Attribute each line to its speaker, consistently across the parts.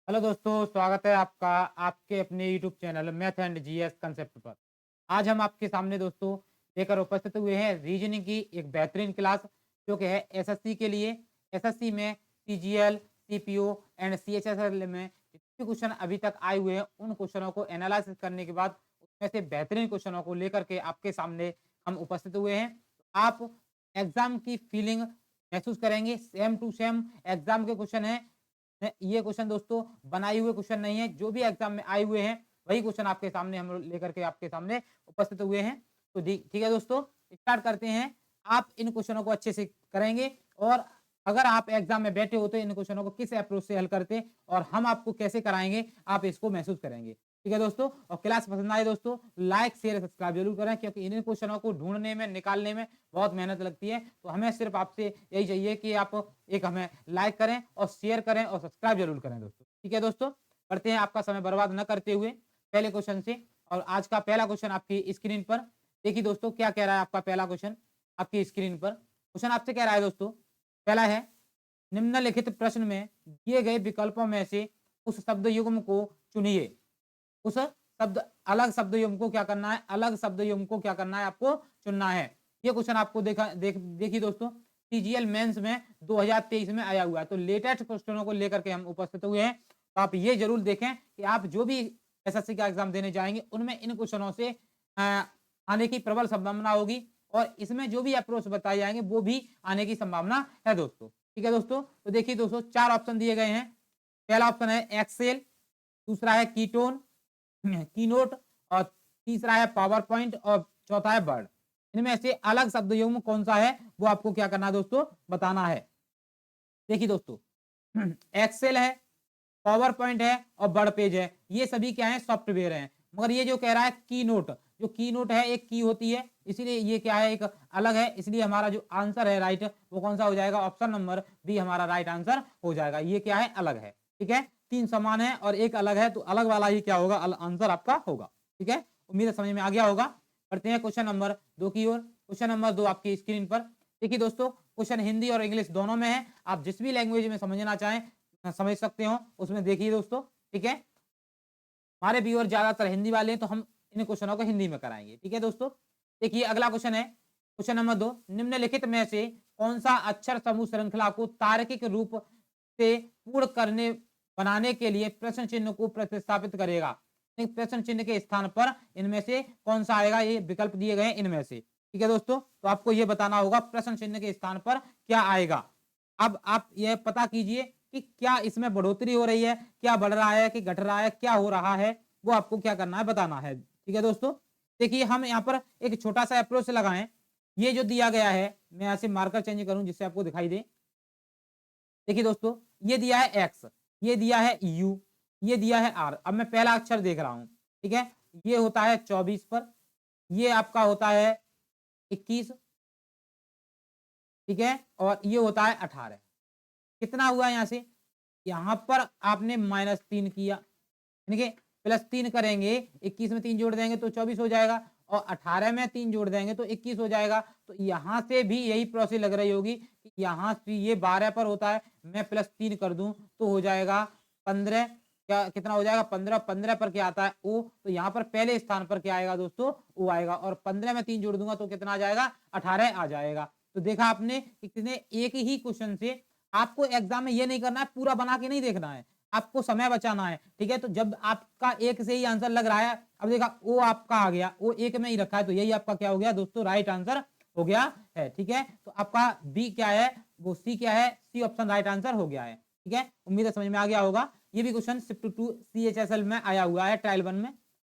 Speaker 1: Hello दोस्तों, स्वागत है आपका आपके अपने YouTube channel math and GS concept पर। आज हम आपके सामने दोस्तों लेकर उपस्थित हुए हैं रीजनिंग की एक बेहतरीन क्लास जो कि है एसएससी के लिए। एसएससी में सीजीएल, सीपीओ एंड सीएचएसएल में जितने क्वेश्चन अभी तक आए हुए हैं उन क्वेश्चनों को एनालिसिस करने के बाद उसमें से बेहतरीन क्वेश्चनों को लेकर के आपके सामने हम उपस्थित हुए हैं। आप एग्जाम की फीलिंग महसूस करेंगे, सेम टू सेम एग्जाम के क्वेश्चन है। ये क्वेश्चन दोस्तों बनाए हुए क्वेश्चन नहीं है, जो भी एग्जाम में आए हुए हैं वही क्वेश्चन आपके सामने हम लोग लेकर के आपके सामने उपस्थित हुए हैं। तो ठीक है दोस्तों, स्टार्ट करते हैं। आप इन क्वेश्चनों को अच्छे से करेंगे और अगर आप एग्जाम में बैठे हो तो इन क्वेश्चनों को किस अप्रोच से हल करते और हम आपको कैसे कराएंगे आप इसको महसूस करेंगे। ठीक है दोस्तों, और क्लास पसंद आए दोस्तों लाइक शेयर सब्सक्राइब जरूर करें, क्योंकि इन क्वेश्चनों को ढूंढने में निकालने में बहुत मेहनत लगती है। तो हमें सिर्फ आपसे यही चाहिए कि आप एक हमें लाइक करें और शेयर करें और सब्सक्राइब जरूर करें दोस्तों। ठीक है दोस्तों, पढ़ते हैं आपका समय बर्बाद न करते हुए पहले क्वेश्चन से। और आज का पहला क्वेश्चन आपकी स्क्रीन पर देखिए दोस्तों, क्या कह रहा है आपका पहला क्वेश्चन आपकी स्क्रीन पर। क्वेश्चन आपसे कह रहा है दोस्तों, पहला है निम्नलिखित प्रश्न में दिए गए विकल्पों में से उस शब्द युग्म को चुनिए। उस शब्द अलग शब्द युग्म को क्या करना है, अलग शब्द युग्म को क्या करना है, आपको चुनना है। ये क्वेश्चन आपको देखिए दोस्तों, सीजीएल मेंस में 2023 में आया हुआ है। तो लेटेस्ट क्वेश्चनों को लेकर के हम उपस्थित हुए हैं। तो आप ये जरूर देखें कि आप जो भी एसएससी का एग्जाम देने जाएंगे उनमें इन क्वेश्चनों से आने की प्रबल संभावना होगी और इसमें जो भी अप्रोच बताए जाएंगे वो भी आने की संभावना है दोस्तों। ठीक है दोस्तों, तो देखिए दोस्तों चार ऑप्शन दिए गए हैं। पहला ऑप्शन है एक्सेल, दूसरा है कीटोन कीनोट और तीसरा है पावर पॉइंट और चौथा है वर्ड। इनमें से अलग शब्द युग्म कौन सा है वो आपको क्या करना है दोस्तों, बताना है। देखिए दोस्तों एक्सेल है, पावर पॉइंट है और वर्ड पेज है, ये सभी क्या है, सॉफ्टवेयर हैं। मगर ये जो कह रहा है की नोट, जो की नोट है एक की होती है, इसीलिए ये क्या है, एक अलग है। इसलिए हमारा जो आंसर है राइट वो कौन सा हो जाएगा, ऑप्शन नंबर बी हमारा राइट आंसर हो जाएगा। ये क्या है, अलग है। ठीक है, तीन समान है और एक अलग है, तो अलग वाला ही क्या होगा, आंसर आपका होगा। ठीक है, उम्मीद है समझ में आ गया होगा। पढ़ते हैं क्वेश्चन नंबर 2 की ओर। क्वेश्चन नंबर 2 आपकी स्क्रीन पर देखिए दोस्तों, क्वेश्चन हिंदी और इंग्लिश दोनों में है। आप जिस भी लैंग्वेज में समझना चाहें समझ सकते हो उसमें। देखिए दोस्तों, ठीक है, हमारे व्यूअर ज्यादातर हिंदी वाले हैं तो हम इन क्वेश्चनों को हिंदी में कराएंगे। ठीक है दोस्तों, देखिए अगला क्वेश्चन है क्वेश्चन नंबर 2, निम्नलिखित में से कौन सा अक्षर समूह श्रृंखला को तार्किक रूप से पूर्ण करने बनाने के लिए प्रश्न चिन्ह को प्रतिस्थापित करेगा। प्रश्न चिन्ह के स्थान पर इनमें से कौन सा आएगा, ये विकल्प दिए गए हैं इनमें से। ठीक है दोस्तों, तो आपको ये बताना होगा प्रश्न चिन्ह के स्थान पर क्या आएगा। अब आप ये पता कीजिए कि क्या इसमें बढ़ोतरी हो रही है, क्या बढ़ रहा है कि घट रहा है, क्या हो रहा है, वो आपको क्या करना है, बताना है। ठीक है दोस्तों, देखिए हम यहाँ पर एक छोटा सा अप्रोच लगाएं। ये जो दिया गया है, मैं यहाँ से मार्कर चेंज करूं जिससे आपको दिखाई दे। देखिए दोस्तों, ये दिया है एक्स, ये दिया है यू, ये दिया है आर। अब मैं पहला अक्षर देख रहा हूं। ठीक है, ये होता है 24 पर, ये आपका होता है 21। ठीक है, और ये होता है 18। कितना हुआ यहाँ से, यहाँ पर आपने -3 किया, यानी कि +3 करेंगे, 21 में 3 जोड़ देंगे तो 24 हो जाएगा और 18 में 3 जोड़ देंगे तो 21 हो जाएगा। तो यहाँ से भी यही प्रोसेस लग रही होगी कि यहाँ से ये 12 पर होता है, मैं +3 कर दूं तो हो जाएगा 15। क्या कितना हो जाएगा, 15। 15 पर क्या आता है, ओ, तो यहाँ पर पहले स्थान पर क्या आएगा दोस्तों, ओ आएगा। और 15 में 3 जोड़ दूंगा तो कितना आ जाएगा, 18 आ जाएगा। तो देखा आपने कि कितने एक ही क्वेश्चन से आपको एग्जाम में ये नहीं करना है, पूरा बना के नहीं देखना है, आपको समय बचाना है। ठीक है, तो जब आपका एक से ही आंसर लग रहा है, अब देखा ओ आपका आ गया, ओ एक में ही रखा है, तो यही आपका क्या हो गया दोस्तों, राइट आंसर हो गया है। ठीक है, तो आपका बी क्या है, वो सी क्या है, सी ऑप्शन राइट आंसर हो गया है। ठीक है, उम्मीद है समझ में आ गया होगा। ये भी क्वेश्चन शिफ्ट टू सीएचएसएल में आया हुआ है, ट्रायल 1 में।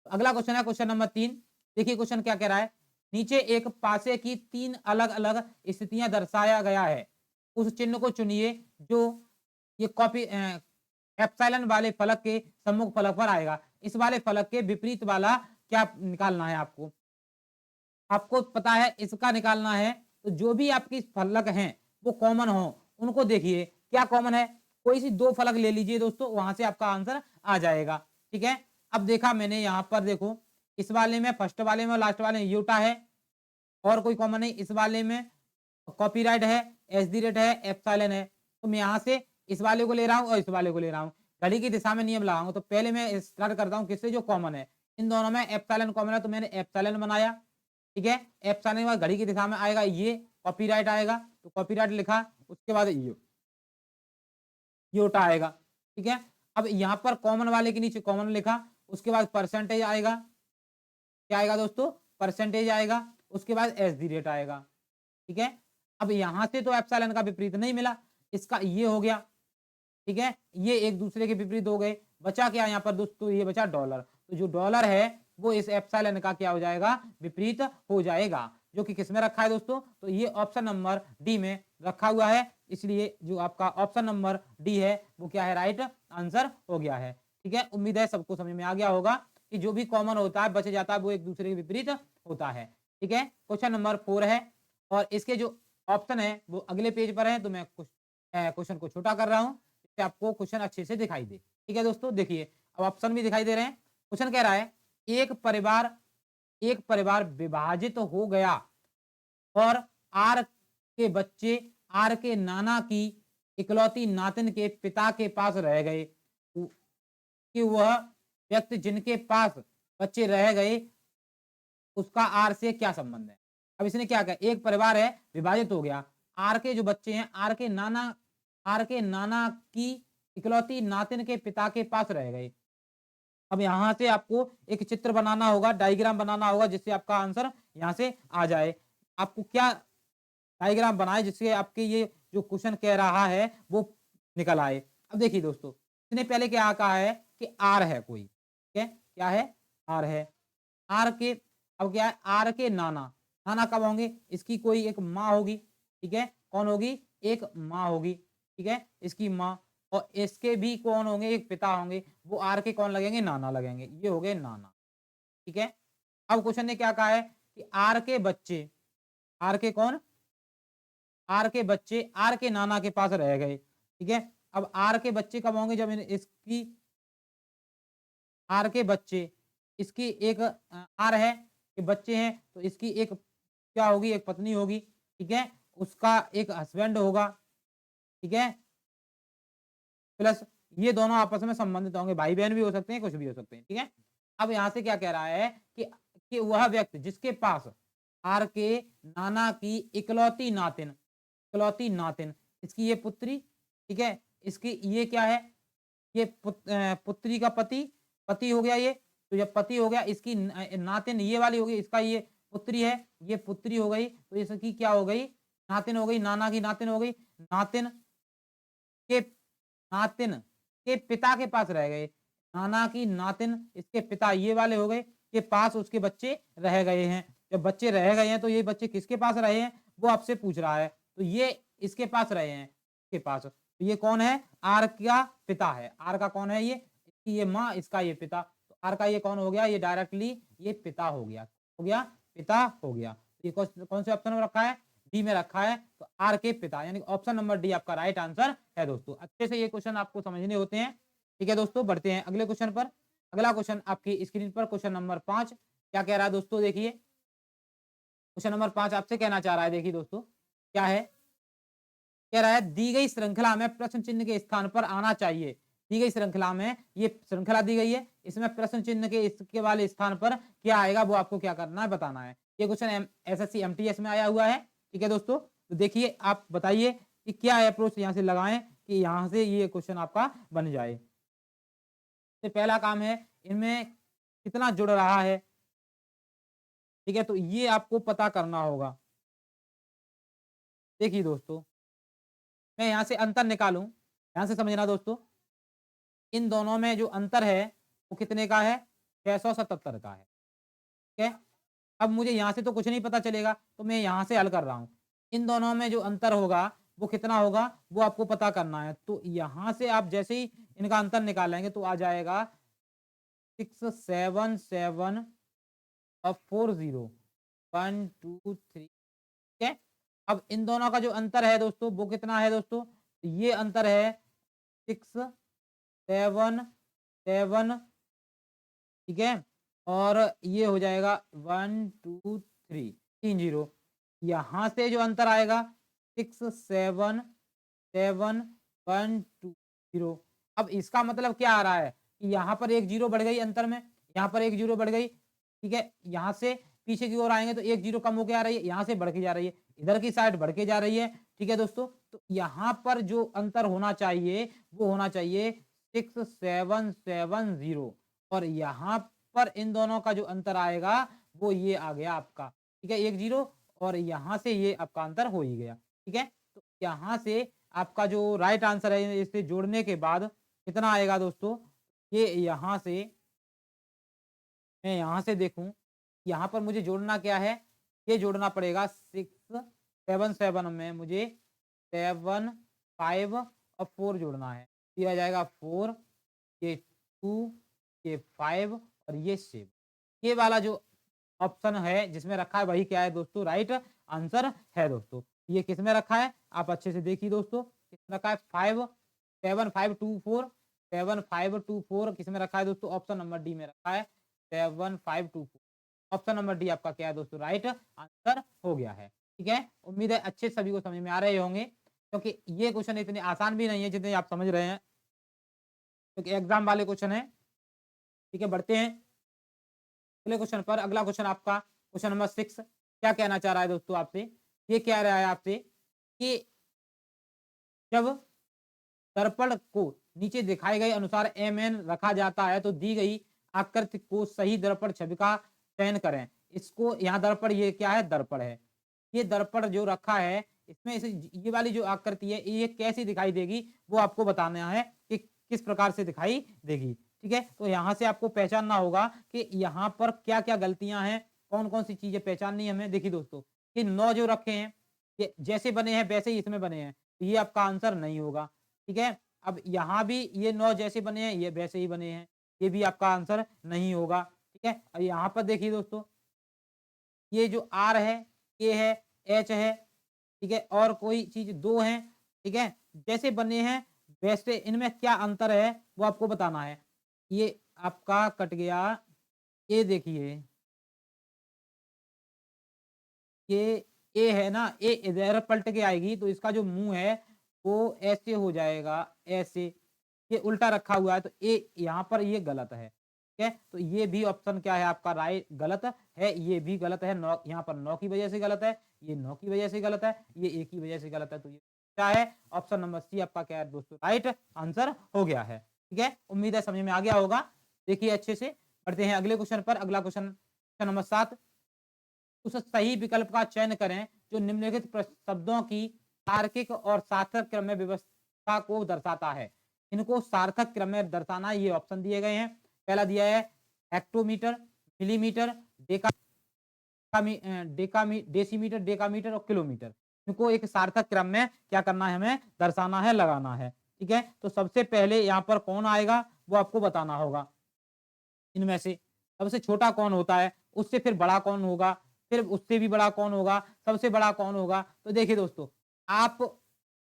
Speaker 1: अगला क्वेश्चन है क्वेश्चन नंबर 3। देखिए क्वेश्चन क्या कह रहा है, नीचे एक पासे की 3 अलग अलग स्थितियां दर्शाया गया है, उस चिन्ह को चुनिए जो ये कॉपी एप्सिलॉन वाले फलक के सम्मुख फलक पर आएगा। इस वाले फलक के विपरीत वाला क्या निकालना है आपको, आपको पता है इसका निकालना है। तो जो भी आपकी फलक हैं वो कॉमन हो, उनको देखिए क्या कॉमन है, कोई सी 2 फलक ले लीजिए दोस्तों, वहां से आपका आंसर आ जाएगा। ठीक है, अब देखा मैंने यहाँ पर, देखो इस वाले में, फर्स्ट वाले में, लास्ट वाले में यूटा है और कोई कॉमन नहीं। इस वाले में कॉपीराइट है, एस दी रेट है, एप्सिलॉन है। तो मैं यहाँ से इस वाले को ले रहा हूँ और इस वाले को ले रहा हूँ। घड़ी की दिशा में नियम लगाऊंगा। तो पहले मैं स्टार्ट करता हूँ किससे, जो कॉमन है। इन दोनों में एप्सिलॉन कॉमन है तो मैंने एप्सिलॉन बनाया। ठीक है, एप्सिलॉन के बाद घड़ी की दिशा में आएगा ये कॉपीराइट आएगा, तो कॉपीराइट लिखा। उसके बाद योटा आएगा। ठीक है, अब यहाँ पर कॉमन वाले के नीचे कॉमन लिखा। उसके बाद परसेंटेज आएगा। क्या आएगा दोस्तों, परसेंटेज आएगा। उसके बाद एस दी रेट आएगा। ठीक है, अब यहां से तो एप्सिलॉन का विपरीत नहीं मिला, इसका ये हो गया। ठीक है, ये एक दूसरे के विपरीत हो गए। बचा क्या यहाँ पर दोस्तों, ये बचा डॉलर। तो जो डॉलर है वो इस एप्सिलॉन का क्या हो जाएगा, विपरीत हो जाएगा। जो कि किस में रखा है दोस्तों, तो ये ऑप्शन नंबर डी में रखा हुआ है। इसलिए जो आपका ऑप्शन नंबर डी है वो क्या है, राइट आंसर हो गया है। ठीक है, उम्मीद है सबको समझ में आ गया होगा कि जो भी कॉमन होता है बच जाता है वो एक दूसरे के विपरीत होता है। ठीक है, क्वेश्चन नंबर 4 है और इसके जो ऑप्शन है वो अगले पेज पर है। तो मैं क्वेश्चन को छोटा कर रहा हूँ जिससे आपको क्वेश्चन अच्छे से दिखाई दे। ठीक है दोस्तों, देखिए अब ऑप्शन भी दिखाई दे रहे हैं। क्वेश्चन कह रहा है एक परिवार विभाजित हो गया और आर के बच्चे आर के नाना की इकलौती नातिन के पिता के पास रह गए कि वह व्यक्ति जिनके पास बच्चे रह गए उसका आर से क्या संबंध है। अब इसने क्या कहा, एक परिवार है विभाजित हो गया, आर के जो बच्चे हैं आर के नाना की इकलौती नातिन के पिता के पास रह गए। अब यहां से आपको एक चित्र बनाना होगा, डायग्राम बनाना होगा जिससे आपका आंसर यहां से आ जाए। आपको क्या डायग्राम बनाए जिससे आपके ये जो क्वेश्चन कह रहा है वो निकल आए। अब देखिए दोस्तों, इसने पहले क्या कहा है कि आर है कोई। ठीक है, क्या है, आर है। आर के, अब क्या है, आर के नाना, नाना कब होंगे, इसकी कोई एक माँ होगी। ठीक है, कौन होगी, एक माँ होगी। ठीक है, इसकी माँ, और इसके भी कौन होंगे, एक पिता होंगे। वो आर के कौन लगेंगे, नाना लगेंगे, ये हो गए नाना। ठीक है, अब क्वेश्चन ने क्या कहा है कि आर के बच्चे, आर के कौन, आर के बच्चे आर के नाना के पास रह गए। ठीक है, अब आर के बच्चे कब होंगे, जब इसकी आर के बच्चे, इसकी एक आर है कि बच्चे हैं तो इसकी एक क्या होगी, एक पत्नी होगी। ठीक है, उसका एक हस्बैंड होगा। ठीक है, प्लस ये दोनों आपस में संबंधित होंगे, भाई बहन भी हो सकते हैं, कुछ भी हो सकते हैं। ठीक है, अब यहां से क्या कह रहा है कि वह व्यक्ति जिसके पास आर के नाना की इकलौती नातिन, इकलौती नातिन, इसकी ये पुत्री। ठीक है, इसकी ये क्या है, ये पुत्री का पति, पति हो गया ये। तो जब पति हो गया, इसकी नातिन ये वाली हो गई, इसका ये पुत्री है, ये पुत्री हो गई। तो इसकी क्या हो गई, नातिन हो गई, नाना की नातिन हो गई। नातिन के नातिन के पिता के पास रह गए, नाना की नातिन इसके पिता ये वाले हो गए के पास उसके बच्चे रह गए हैं। जब बच्चे रह गए हैं तो ये बच्चे किसके पास रहे हैं, वो आपसे पूछ रहा है। तो ये इसके पास रहे हैं, इसके पास। तो ये कौन है, आर का पिता है। आर का कौन है, ये इसकी ये माँ, इसका ये पिता। तो आर का ये कौन हो गया, ये डायरेक्टली ये पिता हो गया, हो गया पिता हो गया। ये कौन से ऑप्शन में रखा है, डी में रखा है। तो आर के पिता, यानी ऑप्शन नंबर डी आपका राइट आंसर है दोस्तों। अच्छे से ये क्वेश्चन आपको समझने होते हैं। ठीक है दोस्तों, बढ़ते हैं अगले क्वेश्चन पर। अगला क्वेश्चन आपकी स्क्रीन पर क्वेश्चन नंबर 5 क्या कह रहा है दोस्तों, देखिए क्वेश्चन नंबर 5 आपसे कहना चाह रहा है। देखिए दोस्तों क्या है, कह रहा है दी गई श्रृंखला में प्रश्न चिन्ह के स्थान पर आना चाहिए। दी गई श्रृंखला में, ये श्रृंखला दी गई है, इसमें प्रश्न चिन्ह के इसके वाले स्थान पर क्या आएगा वो आपको क्या करना है, बताना है। ये क्वेश्चन एसएससी एमटीएस में आया हुआ है। ठीक है दोस्तों, तो देखिए आप बताइए कि क्या अप्रोच यहाँ से लगाएं कि यहाँ से ये क्वेश्चन आपका बन जाए। तो पहला काम है, इनमें कितना जुड़ रहा है। ठीक है, तो ये आपको पता करना होगा। देखिए दोस्तों, मैं यहाँ से अंतर निकालूं, यहाँ से समझना दोस्तों, इन दोनों में जो अंतर है वो कितने का है, 677 का है। ठीक है, अब मुझे यहाँ से तो कुछ नहीं पता चलेगा तो मैं यहाँ से हल कर रहा हूँ। इन दोनों में जो अंतर होगा वो कितना होगा वो आपको पता करना है। तो यहाँ से आप जैसे ही इनका अंतर निकालेंगे तो आ जाएगा 677 और 40 1 2 3। ठीक है, अब इन दोनों का जो अंतर है दोस्तों वो कितना है दोस्तों, ये अंतर है 677। ठीक है, और ये हो जाएगा 1 2 3 30। यहाँ से जो अंतर आएगा 6 7 7 1 2 0। अब इसका मतलब क्या आ रहा है कि यहाँ पर एक जीरो बढ़ गई अंतर में, यहाँ पर एक जीरो बढ़ गई, ठीक है। यहाँ से पीछे की ओर आएंगे तो एक जीरो कम होके आ रही है, यहाँ से बढ़ के जा रही है, इधर की साइड बढ़ के जा रही है, ठीक है दोस्तों। तो यहाँ पर जो अंतर होना चाहिए वो होना चाहिए 6770, और यहाँ पर इन दोनों का जो अंतर आएगा वो ये आ गया आपका, ठीक है, एक जीरो, और यहाँ से ये आपका अंतर हो ही गया, ठीक है। तो यहाँ से आपका जो राइट आंसर है इसे जोड़ने के बाद कितना आएगा दोस्तों, ये यहाँ से मैं यहाँ से देखूं, यहाँ पर मुझे जोड़ना क्या है, ये जोड़ना पड़ेगा 677 में मुझे 7 5 और 4 जोड़ना है। ये आ जाएगा 4, ये 2, ये 5 और ये 7। ये वाला जो ऑप्शन है जिसमें रखा है वही क्या है दोस्तों, राइट आंसर है दोस्तों। ये किस में रखा है आप अच्छे से देखिए दोस्तों, किसमें रखा है 5 7 5 2 4, 7 5 2 4 किसमें रखा है दोस्तों, ऑप्शन नंबर डी में रखा है 7 5 2 4। ऑप्शन नंबर डी आपका क्या है दोस्तों, राइट आंसर हो गया है, ठीक है। उम्मीद है अच्छे सभी को समझ में आ रहे होंगे, क्योंकि ये क्वेश्चन इतने आसान भी नहीं है जितने आप समझ रहे हैं, क्योंकि एग्जाम वाले क्वेश्चन है, ठीक है। बढ़ते हैं अगले क्वेश्चन पर। अगला क्वेश्चन आपका क्वेश्चन नंबर 6 क्या कहना चाह रहा है दोस्तों आपसे, ये कह रहा है आपसे कि जब दर्पण को नीचे दिखाए गए अनुसार mn रखा जाता है तो दी गई आकृति को सही दर्पण छवि का चयन करें। इसको यहाँ दर्पण, ये क्या है, दर्पण है। ये दर्पण जो रखा है इसमें इसे ये वाली जो आकृति है ये कैसी दिखाई देगी वो आपको बताना है कि किस प्रकार से दिखाई देगी, ठीक है। तो यहाँ से आपको पहचानना होगा कि यहाँ पर क्या क्या गलतियां हैं, कौन कौन सी चीजें पहचाननी है हमें। देखिए दोस्तों, ये 9 जो रखे हैं ये जैसे बने हैं वैसे ही इसमें बने हैं, तो ये आपका आंसर नहीं होगा, ठीक है। अब यहाँ भी ये 9 जैसे बने हैं ये वैसे ही बने हैं, ये भी आपका आंसर नहीं होगा, ठीक है। अब यहाँ पर देखिए दोस्तों, ये जो आर है, ए है, एच है, ठीक है, और कोई चीज 2 है, ठीक है, जैसे बने हैं वैसे इनमें क्या अंतर है वो आपको बताना है। ये आपका कट गया, ये देखिए, ये ए है ना, ए इधर पलट के आएगी तो इसका जो मुंह है वो ऐसे हो जाएगा, ऐसे, ये उल्टा रखा हुआ है तो ए यहाँ पर ये गलत है, ठीक है। तो ये भी ऑप्शन क्या है आपका, राइट गलत है, ये भी गलत है। 9 यहाँ पर 9 की वजह से गलत है, ये 9 की वजह से गलत है, ये ए की वजह से गलत है, तो ये क्या है, ऑप्शन नंबर सी आपका क्या है दोस्तों, राइट आंसर हो गया है, ठीक है। उम्मीद है समझ में आ गया होगा। देखिए अच्छे से बढ़ते हैं अगले क्वेश्चन पर। अगला क्वेश्चन क्वेश्चन नंबर 7, उस सही विकल्प का चयन करें जो निम्नलिखित शब्दों की तार्किक और सार्थक क्रम में व्यवस्था को दर्शाता है। इनको सार्थक क्रम में दर्शाना, ये ऑप्शन दिए गए हैं। पहला दिया है हेक्टोमीटर, मिलीमीटर, डेसीमीटर, डेकामीटर और किलोमीटर। इनको एक सार्थक क्रम में क्या करना है, हमें दर्शाना है, लगाना है, ठीक है। तो सबसे पहले यहाँ पर कौन आएगा वो आपको बताना होगा। इनमें से सबसे छोटा कौन होता है, उससे फिर बड़ा कौन होगा, फिर उससे भी बड़ा कौन होगा, सबसे बड़ा कौन होगा। तो देखिए दोस्तों, आप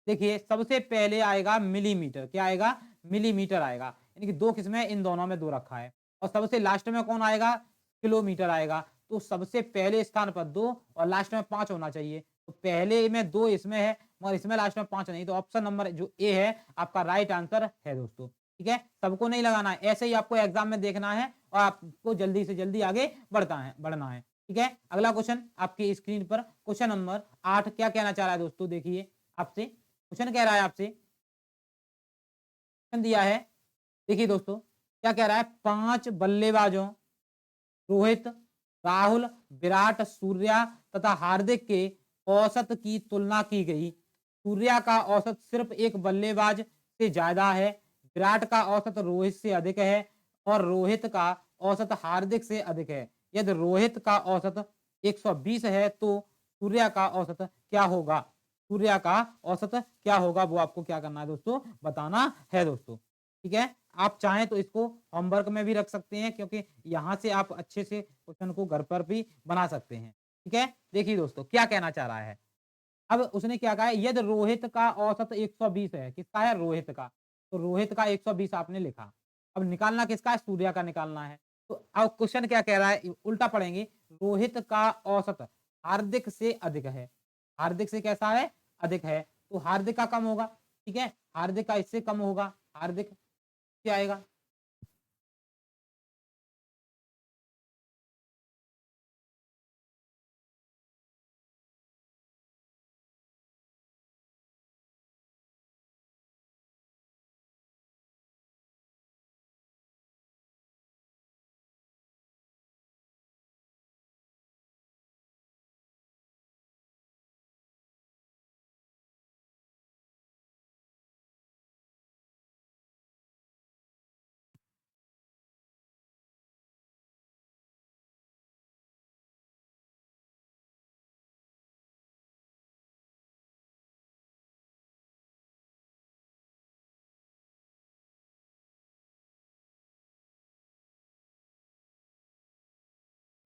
Speaker 1: देखिए सबसे पहले आएगा मिलीमीटर, क्या आएगा, मिलीमीटर आएगा, यानी कि 2 किस्में, इन दोनों में 2 रखा है। और सबसे लास्ट में कौन आएगा, किलोमीटर आएगा। तो सबसे पहले स्थान पर 2 और लास्ट में 5 होना चाहिए। तो पहले में 2 इसमें है मगर इसमें लास्ट में 5 नहीं, तो ऑप्शन नंबर जो ए है आपका राइट आंसर है दोस्तों, ठीक है। सबको नहीं लगाना है, ऐसे ही आपको एग्जाम में देखना है और आपको जल्दी से जल्दी आगे बढ़ना है, ठीक है। अगला क्वेश्चन आपकी स्क्रीन पर क्वेश्चन नंबर 8 क्या कहना चाह रहा है दोस्तों, देखिए आपसे क्वेश्चन कह रहा है, आपसे क्वेश्चन दिया है, देखिए दोस्तों क्या कह रहा है, 5 बल्लेबाजों रोहित, राहुल, विराट, सूर्या तथा हार्दिक के औसत की तुलना की गई। सूर्या का औसत सिर्फ एक बल्लेबाज से ज्यादा है, विराट का औसत रोहित से अधिक है और रोहित का औसत हार्दिक से अधिक है। यदि रोहित का औसत 120 है तो सूर्या का औसत क्या होगा, सूर्या का औसत क्या होगा वो आपको क्या करना है दोस्तों, बताना है दोस्तों, ठीक है। आप चाहें तो इसको होमवर्क में भी रख सकते हैं, क्योंकि यहाँ से आप अच्छे से क्वेश्चन को घर पर भी बना सकते हैं, ठीक है। देखिए दोस्तों क्या कहना चाह रहा है, अब उसने क्या कहा है, यदि रोहित का औसत 120 है, किसका है, रोहित का, तो रोहित का 120 आपने लिखा। अब निकालना किसका है, सूर्या का निकालना है। तो अब क्वेश्चन क्या कह रहा है, उल्टा पढ़ेंगे, रोहित का औसत हार्दिक से अधिक है, हार्दिक से कैसा है, अधिक है, तो हार्दिक का कम होगा, ठीक है, हार्दिक का इससे कम होगा, हार्दिक क्या आएगा?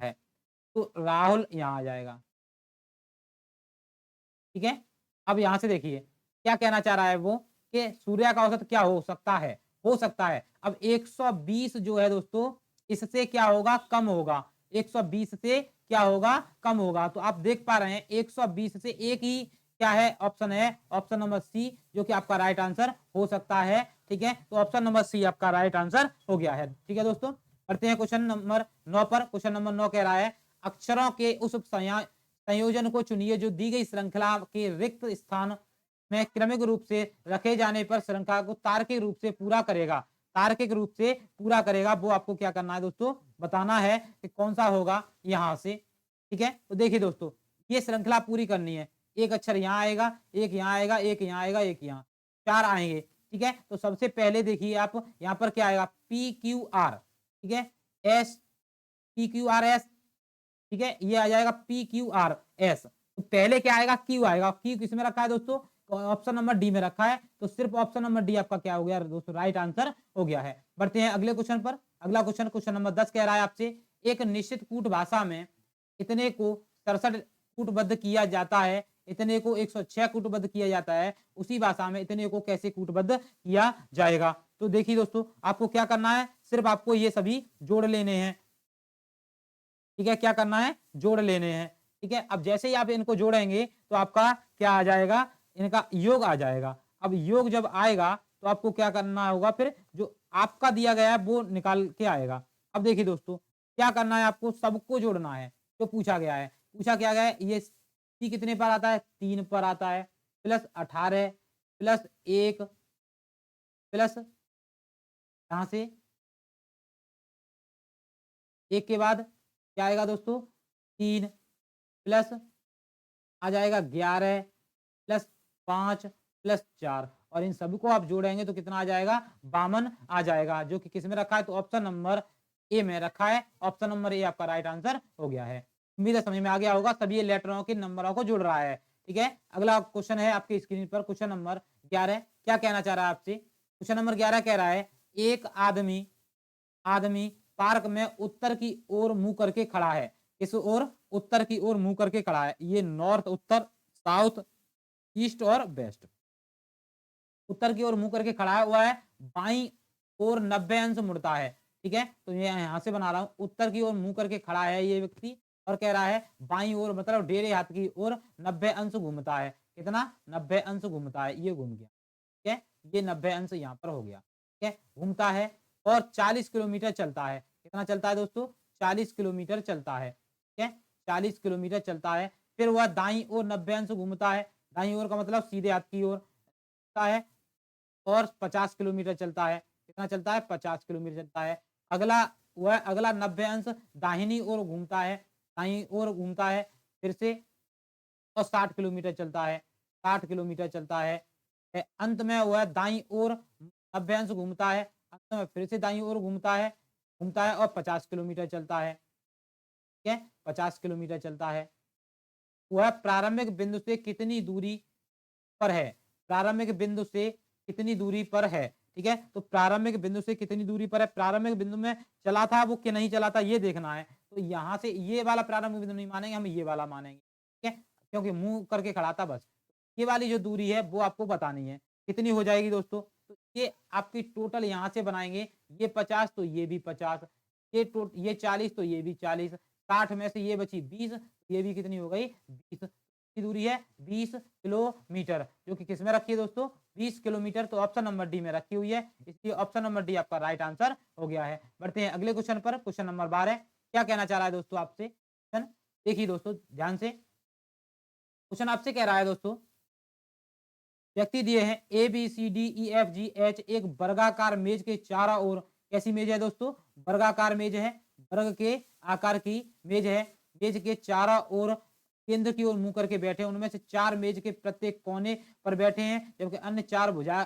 Speaker 1: है। तो राहुल यहाँ आ जाएगा। ठीक है? अब यहाँ से देखिए, क्या कहना चाह रहा है वो कि सूर्य का औसत क्या हो सकता है? हो सकता है। अब 120 जो है दोस्तों, इससे क्या होगा? कम होगा। 120 से क्या होगा? कम होगा। तो आप देख पा रहे हैं 120 से एक ही क्या है? ऑप्शन है, ऑप्शन नंबर सी, जो कि आपका राइट आंसर हो सकता है। ठीक है? तो ऑप्शन नंबर सी आपका राइट आंसर हो गया है। ठीक है दोस्तों? करते हैं क्वेश्चन नंबर 9 पर। क्वेश्चन नंबर 9 कह रहा है, अक्षरों के उस संयोजन को चुनिए जो दी गई श्रृंखला के रिक्त स्थान में क्रमिक रूप से रखे जाने पर श्रृंखला को तार्किक रूप से पूरा करेगा। तार्किक रूप से पूरा करेगा, वो आपको क्या करना है दोस्तों? बताना है कि कौन सा होगा यहाँ से। ठीक है? तो देखिए दोस्तों, ये श्रृंखला पूरी करनी है। एक अक्षर यहाँ आएगा, एक यहाँ आएगा, एक यहाँ आएगा, एक यहाँ, 4 आएंगे। ठीक है? तो सबसे पहले देखिए आप यहाँ पर क्या आएगा? P Q R. ठीक है? S, P Q R S. ठीक है? ये आ जाएगा पी क्यू आर एस। तो पहले क्या आएगा? क्यू आएगा। क्यू किस में रखा है दोस्तों? ऑप्शन नंबर डी में रखा है। तो सिर्फ ऑप्शन नंबर डी आपका क्या हो गया दोस्तों? राइट आंसर हो गया है। बढ़ते हैं अगले क्वेश्चन पर। अगला क्वेश्चन, क्वेश्चन नंबर 10 कह रहा है आपसे, एक निश्चित कूट भाषा में इतने को 67 कूटबद्ध किया जाता है, इतने को 106 कूटबद्ध किया जाता है, उसी भाषा में इतने को कैसे कूटबद्ध किया जाएगा? तो देखिए दोस्तों, आपको क्या करना है? सिर्फ आपको ये सभी जोड़ लेने हैं। ठीक है? क्या करना है? जोड़ लेने हैं। ठीक है? अब जैसे ही आप इनको जोड़ेंगे तो आपका क्या आ जाएगा? इनका योग आ जाएगा। अब योग जब आएगा तो आपको क्या करना होगा? फिर जो आपका दिया गया है वो निकाल के आएगा। अब देखिए दोस्तों, क्या करना है? आपको सबको जोड़ना है जो पूछा गया है। पूछा क्या गया है? ये सी कितने पर आता है? 3 पर आता है, प्लस 18 प्लस 1 प्लस यहाँ से 1 के बाद क्या आएगा दोस्तों? 3 प्लस आ जाएगा 11 प्लस 5 प्लस 4, और इन सभी को आप जोड़ेंगे तो कितना आ जाएगा? 52 आ जाएगा, जो कि किस में रखा है? तो ऑप्शन नंबर ए में रखा है। ऑप्शन नंबर ए आपका राइट आंसर हो गया है। उम्मीद है समझ में आ गया होगा। सभी ये लेटरों के नंबरों को जोड़ रहा है। ठीक है? अगला क्वेश्चन है आपकी स्क्रीन पर, क्वेश्चन नंबर 11। क्या कहना चाह रहा है आपसे? क्वेश्चन नंबर 11 कह रहा है, एक आदमी आदमी पार्क में उत्तर की ओर मुंह करके खड़ा है। इस ओर, उत्तर की ओर मुंह करके खड़ा है। ये नॉर्थ, उत्तर, साउथ, ईस्ट और वेस्ट। उत्तर की ओर मुंह करके खड़ा हुआ है, बाईं ओर 90 अंश मुड़ता है। ठीक है? तो ये यहां से बना रहा हूं, उत्तर की ओर मुंह करके खड़ा है ये व्यक्ति, और कह रहा है बाईं ओर मतलब डेरे हाथ की ओर 90 अंश घूमता है। कितना? 90 अंश घूमता है। ये घूम गया। ठीक है? ये 90 अंश यहाँ पर हो गया। ठीक है? घूमता है और 40 किलोमीटर चलता है। कितना चलता है दोस्तों? 40 किलोमीटर चलता है। ठीक है? 40 किलोमीटर चलता है। फिर वह दाईं ओर 90 अंश घूमता है। दाईं ओर का मतलब सीधे हाथ की ओर चलता है, और 50 किलोमीटर चलता है। कितना चलता है? 50 किलोमीटर चलता है। अगला, वह अगला 90 अंश दाहिनी ओर घूमता है, दाईं ओर घूमता है फिर से, और 60 किलोमीटर चलता है। 60 किलोमीटर चलता है। अंत में वह दाईं ओर 90 अंश घूमता है, अंत में फिर से दाईं ओर घूमता है और 50 किलोमीटर चलता है। ठीक है? 50 किलोमीटर चलता है। वह प्रारंभिक बिंदु से कितनी दूरी पर है? प्रारंभिक बिंदु से कितनी दूरी पर है? ठीक है? तो प्रारंभिक बिंदु से कितनी दूरी पर है? प्रारंभिक बिंदु में चला था वो कि नहीं चला था, ये देखना है। तो यहाँ से ये वाला प्रारंभिक बिंदु नहीं मानेंगे, हम ये वाला मानेंगे। ठीक है? क्योंकि मुंह करके खड़ा था बस। ये वाली जो दूरी है वो आपको बतानी है। कितनी हो जाएगी दोस्तों? तो ये आपकी टोटल यहाँ से बनाएंगे, ये 50 तो ये भी 50, ये 40 तो ये भी 40, 60 में से ये बची 20, ये भी कितनी हो गई? 20। की दूरी है 20 किलोमीटर, जो कि किस में रखी है दोस्तों 20 किलोमीटर, तो ऑप्शन नंबर डी में रखी हुई है, इसलिए ऑप्शन नंबर डी आपका राइट आंसर हो गया है। बढ़ते हैं अगले क्वेश्चन पर, क्वेश्चन नंबर 12 क्या कहना चाह रहा है दोस्तों आपसे क्वेश्चन, देखिए दोस्तों ध्यान से, क्वेश्चन आपसे कह रहा है दोस्तों, व्यक्ति दिए हैं A B C D E F G H, एक वर्गाकार मेज के चारों ओर, कैसी मेज है दोस्तों, वर्गाकार मेज है, वर्ग के आकार की मेज है, मेज के चारों ओर केंद्र की ओर मुंह करके बैठे, उनमें से 4 मेज के प्रत्येक कोने पर बैठे हैं, जबकि अन्य 4 भुजा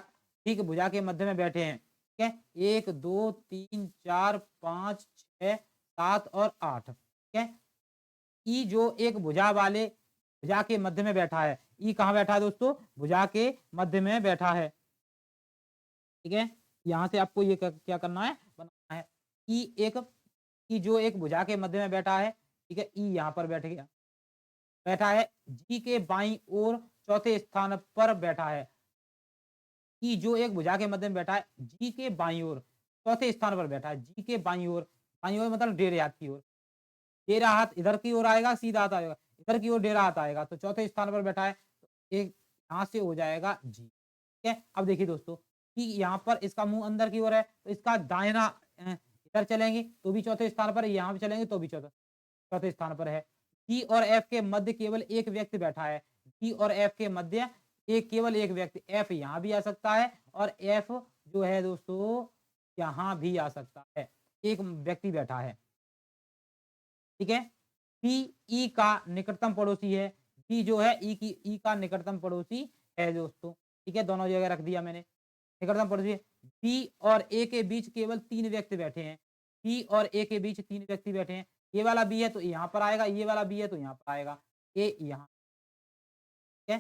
Speaker 1: ठीक भुजा के मध्य में बैठे हैं। ठीक है, 1 2 3 4 5 6 7 और 8। ठीक है, ई जो एक भुजा के मध्य में बैठा है, ई कहाँ बैठा है दोस्तों, भुजा के मध्य में बैठा है। ठीक है, यहाँ से आपको ये क्या करना है, बनाना है। ई जो एक भुजा के मध्य में बैठा है, ठीक है, ई यहाँ पर बैठा है, जी के बाईं ओर चौथे स्थान पर बैठा है। ई जो एक भुजा के मध्य में बैठा है, जी के बाईं ओर चौथे स्थान पर बैठा है, जी के बाईं ओर मतलब डेढ़ हाथ की ओर, डेढ़ा हाथ इधर की ओर आएगा, सीधा हाथ आएगा इधर की ओर, डेढ़ा हाथ आएगा, तो चौथे स्थान पर बैठा है, तो एक यहाँ से हो जाएगा जी। ठीक है, अब देखिए दोस्तों कि यहाँ पर इसका मुंह अंदर की ओर है, तो इसका दाहिना इधर चलेंगे तो भी चौथे स्थान पर है, यहाँ भी चलेंगे तो भी चौथे स्थान पर है। जी और एफ के मध्य केवल एक व्यक्ति बैठा है, जी और एफ के मध्य केवल एक व्यक्ति, एफ यहाँ भी आ सकता है और एफ जो है दोस्तों यहाँ भी आ सकता है, एक व्यक्ति बैठा है। ठीक है, बी ई का निकटतम पड़ोसी है, बी जो है ई का निकटतम पड़ोसी है दोस्तों। ठीक है, दोनों जगह रख दिया मैंने, निकटतम पड़ोसी है। बी और ए के बीच केवल 3 व्यक्ति बैठे हैं, बी और ए के बीच 3 व्यक्ति बैठे हैं, ये वाला बी है तो यहाँ पर आएगा, ये वाला बी है तो यहाँ पर आएगा, ए यहाँ। ठीक है,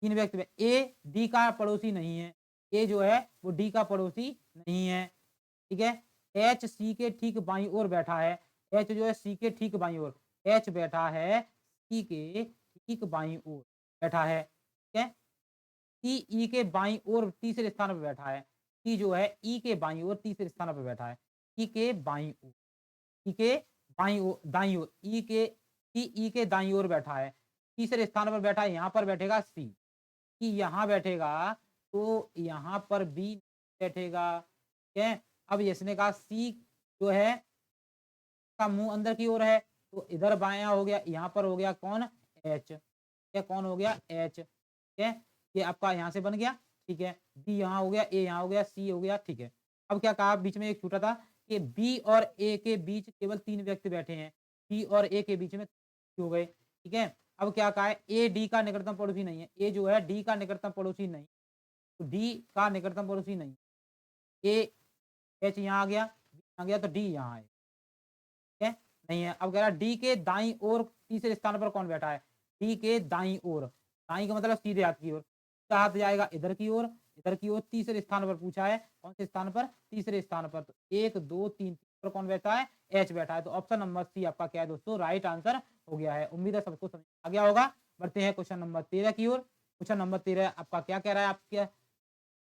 Speaker 1: 3 व्यक्ति, ए डी का पड़ोसी नहीं है, ए जो है वो डी का पड़ोसी नहीं है। ठीक है, एच सी के ठीक बाईं ओर बैठा है, एच जो है सी के ठीक बाईं ओर, एच बैठा है सी के ठीक बाईं ओर बैठा है। ठीक है, सी ई के बाईं ओर तीसरे स्थान पर बैठा है, सी जो है ई के बाईं ओर तीसरे स्थान पर बैठा है, ई के बाईं ओर, ई के बाईं ओर दाईं ओर, ई के सी ई के दाईं ओर बैठा है, तीसरे स्थान पर बैठा है, यहाँ पर बैठेगा सी, सी यहाँ बैठेगा तो यहाँ पर बी बैठेगा। ठीक है, अब इसने कहा सी जो है का मुंह अंदर की ओर है, तो इधर बाया हो गया, यहाँ पर हो गया कौन, एच। क्या कौन हो गया, एच। ठीक है, ये आपका यहाँ से बन गया। ठीक है, बी यहाँ हो गया, ए यहाँ हो गया, सी हो गया। ठीक है, अब क्या कहा बीच में एक छूटा था कि बी और ए के बीच केवल 3 व्यक्ति बैठे हैं, बी और ए के बीच में हो गए। ठीक है, अब क्या कहा है, ए डी का निकटतम पड़ोसी नहीं है, ए जो है डी का निकटतम पड़ोसी नहीं, तो डी का निकटतम पड़ोसी नहीं, ए एच यहाँ आ गया तो डी यहाँ है। ठीक है, नहीं है। अब कह रहा डी के दाईं ओर तीसरे स्थान पर कौन बैठा है, डी के दाईं ओर, दाईं का मतलब सीधे हाथ की ओर, हाथ जाएगा इधर की ओर, इधर की ओर तीसरे स्थान पर पूछा है, कौन से स्थान पर, तीसरे स्थान पर, तो 1 2 3 पर कौन बैठा है, एच बैठा है, तो ऑप्शन नंबर सी आपका क्या है दोस्तों, राइट आंसर हो गया है। उम्मीद है सबको समझ आ गया होगा। बढ़ते हैं क्वेश्चन नंबर 13 की ओर। क्वेश्चन नंबर 13 आपका क्या कह रहा है, आपके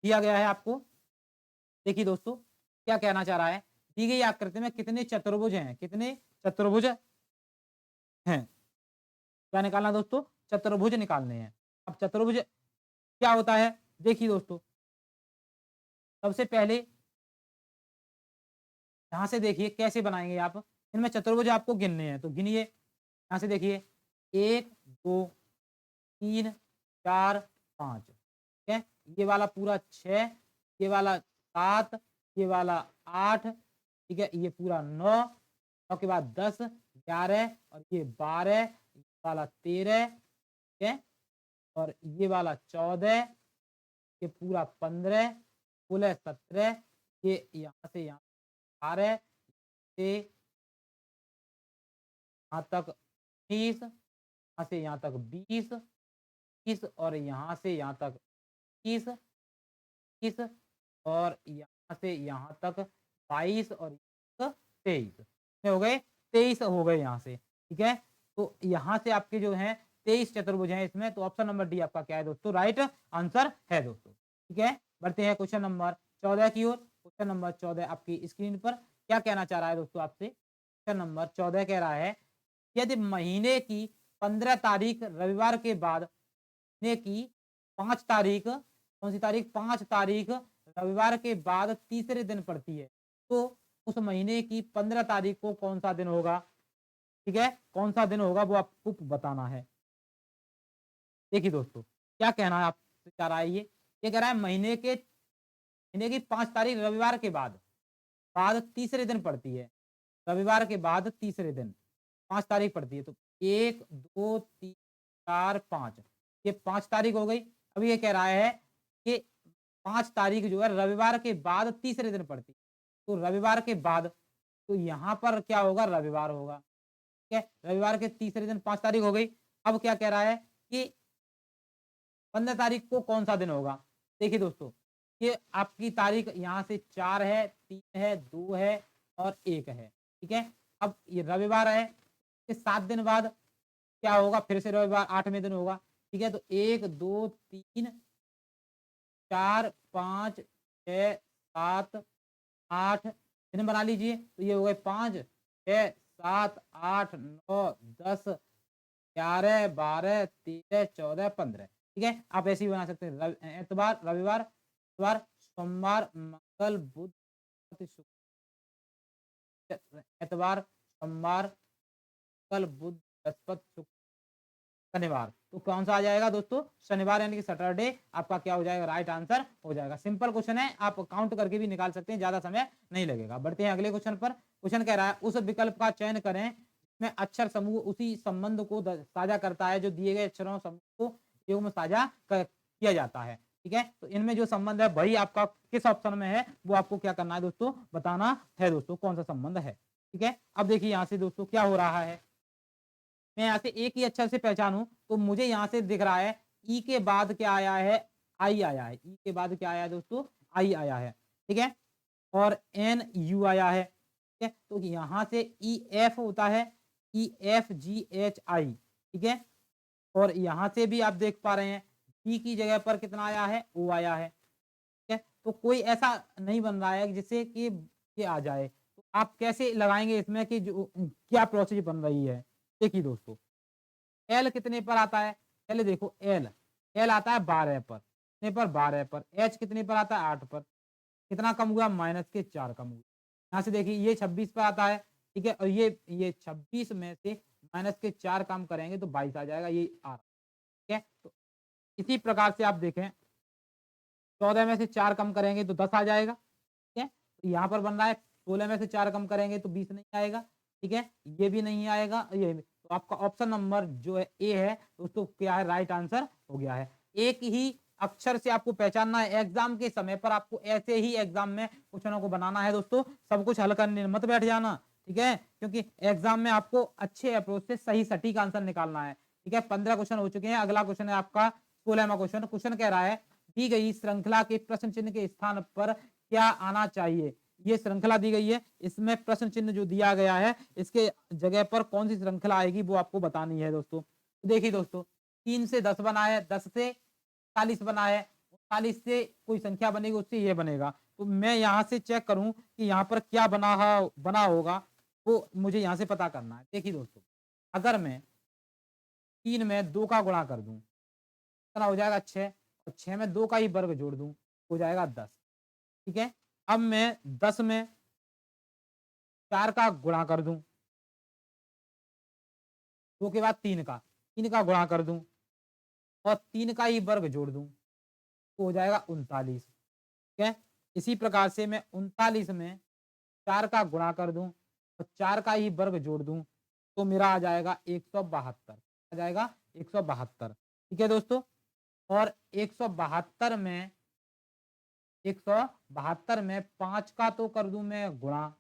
Speaker 1: दिया गया है आपको, देखिए दोस्तों क्या कहना चाह रहा है, दी गई आकृति में कितने चतुर्भुज हैं, कितने चतुर्भुज हैं, क्या निकालना दोस्तों, चतुर्भुज निकालने हैं। अब चतुर्भुज क्या होता है, देखिए दोस्तों सबसे पहले यहां से देखिए कैसे बनाएंगे आप, इनमें चतुर्भुज आपको गिनने हैं, तो गिनिए यहां से देखिए 1 2 3 4 5। ठीक है, ये वाला पूरा 6, ये वाला 7, ये वाला 8, ठीक है, ये पूरा 9, 9 के बाद 10 11 और ये 12, ये वाला 13, ठीक है, और ये वाला 14, ये पूरा 15, कुल है 17, ये यहाँ से यहाँ 18 से यहाँ तक 30, यहाँ से यहाँ तक 20, 30 और यहाँ से यहाँ तक 30, 30 और यहाँ से यहाँ तक 22 और 23 कितने हो गए, 23 हो गए यहाँ से। ठीक है, तो यहाँ से आपके जो हैं 23 चतुर्भुज हैं इसमें, तो ऑप्शन नंबर डी आपका क्या है दोस्तों, राइट आंसर है दोस्तों। ठीक है, बढ़ते हैं क्वेश्चन नंबर 14 की ओर। क्वेश्चन नंबर 14 आपकी स्क्रीन पर क्या कहना चाह रहा है दोस्तों आपसे, क्वेश्चन नंबर 14 कह रहा है, यदि महीने की 15 तारीख रविवार के बाद ने की 5 तारीख, कौन सी तारीख, 5 तारीख रविवार के बाद तीसरे दिन पड़ती है। तो उस महीने की 15 तारीख को कौन सा दिन होगा, ठीक है, कौन सा दिन होगा वो आपको बताना है। देखिए दोस्तों, क्या कहना है आपसे, चाह रहा है ये कह रहा है महीने की 5 तारीख रविवार के बाद तीसरे दिन पड़ती है। रविवार के बाद तीसरे दिन 5 तारीख पड़ती है। तो 1, 2, 3, 4, 5, ये 5 तारीख हो गई। अब ये कह रहा है कि 5 तारीख जो है रविवार के बाद तीसरे दिन पड़ती है। तो रविवार के बाद, तो यहाँ पर क्या होगा, रविवार होगा, ठीक है। रविवार के तीसरे दिन 5 तारीख हो गई। अब क्या कह रहा है कि 15 तारीख को कौन सा दिन होगा। देखिए दोस्तों, ये आपकी तारीख यहाँ से 4 है, 3 है, 2 है और 1 है, ठीक है। अब ये रविवार है, इस 7 दिन बाद क्या होगा, फिर से रविवार 8वें दिन होगा, ठीक है। तो 1, 2, 3, 4, 5, 6, 7, 8 दिन बना लीजिए। तो ये हो गए 5, 6, 7, 8, 9, 10, 11, 12, 13, 14, 15, ठीक है। आप ऐसे ही बना सकते हैं। एतवार, रविवार, इतवार, सोमवार, मंगल, बुध, शुक्र, एतवार, सोमवार, मंगल, बुध, बृहस्पति, शुक्र, शनिवार। तो कौन सा आ जाएगा दोस्तों, शनिवार, यानी कि सैटरडे आपका क्या हो जाएगा, राइट आंसर हो जाएगा। सिंपल क्वेश्चन है, आप काउंट करके भी निकाल सकते हैं, ज्यादा समय नहीं लगेगा। बढ़ते हैं अगले क्वेश्चन पर। क्वेश्चन कह रहा है उस विकल्प का चयन करें में अक्षर समूह उसी संबंध को साझा करता है जो दिए गए अक्षरों समूह को योग में साझा किया जाता है, ठीक है। तो इनमें जो संबंध है वही आपका किस ऑप्शन में है वो आपको क्या करना है दोस्तों, बताना है दोस्तों, कौन सा संबंध है, ठीक है। अब देखिए यहाँ से दोस्तों क्या हो रहा है, मैं यहाँ से एक ही अक्षर से पहचानूं तो मुझे यहाँ से दिख रहा है ई के बाद क्या आया है, आई आया है। ई के बाद क्या आया है दोस्तों, आई आया है, ठीक है। और एन यू आया है, ठीक है। तो यहाँ से ई एफ होता है, ई एफ जी एच आई, ठीक है। और यहाँ से भी आप देख पा रहे हैं डी की जगह पर कितना आया है, ओ आया है, ठीक है। तो कोई ऐसा नहीं बन रहा है जिससे कि ये आ जाए। तो आप कैसे लगाएंगे इसमें कि जो क्या प्रोसेस बन रही है। देखिए दोस्तों, एल कितने पर आता है, पहले देखो एल, एल आता है 12 पर, कितने पर, 12 पर। एच कितने पर आता है, 8 पर, कितना कम हुआ, -4 कम हुआ। यहाँ से देखिए ये 26 पर आता है, ठीक है। और ये 26 में से -4 कम करेंगे तो 22 आ जाएगा, ये आ रहा है, ठीक है। तो इसी प्रकार से आप देखें 14 में से 4 कम करेंगे तो 10 आ जाएगा, ठीक है। तो यहाँ पर बन रहा है 16 में से 4 कम करेंगे तो 20 नहीं आएगा, ठीक है। ये भी नहीं आएगा, ये भी। तो आपका ऑप्शन नंबर जो है ए है दोस्तों, क्या है, राइट आंसर हो गया है। एक ही अक्षर से आपको पहचानना है। एग्जाम के समय पर आपको ऐसे ही एग्जाम में क्वेश्चनों को बनाना है दोस्तों, सब कुछ हल करने मत बैठ जाना, ठीक है। क्योंकि एग्जाम में आपको अच्छे अप्रोच से सही सटीक आंसर निकालना है, ठीक है। 15 क्वेश्चन हो चुके हैं। अगला क्वेश्चन है आपका 16वां क्वेश्चन। क्वेश्चन कह रहा है दी गई श्रृंखला के प्रश्न चिन्ह के स्थान पर क्या आना चाहिए। ये श्रृंखला दी गई है, इसमें प्रश्न चिन्ह जो दिया गया है इसके जगह पर कौन सी श्रृंखला आएगी वो आपको बतानी है दोस्तों। तो देखिए दोस्तों, 3 से 10 बना है, 10 से 40 बना है, 40 से कोई संख्या बनेगी उससे ये बनेगा। तो मैं यहाँ से चेक करूं कि यहाँ पर क्या बना होगा, वो मुझे यहाँ से पता करना है। देखिए दोस्तों, अगर मैं 3 में 2 का गुणा कर दूं कितना हो जाएगा, 6, और 6 में 2 का ही वर्ग जोड़ दूं हो जाएगा 10, ठीक है। अब मैं 10 में 4 का गुणा कर दूं, 2 के बाद 3 का गुणा कर दूं और 3 का ही वर्ग जोड़ दूं तो हो जाएगा 39, ठीक है। इसी प्रकार से मैं 39 में 4 का गुणा कर दूं और 4 का ही वर्ग जोड़ दूं तो मेरा आ जाएगा 172, आ जाएगा 172, ठीक है दोस्तों। और 172 में 5 का तो कर दूं मैं गुणा,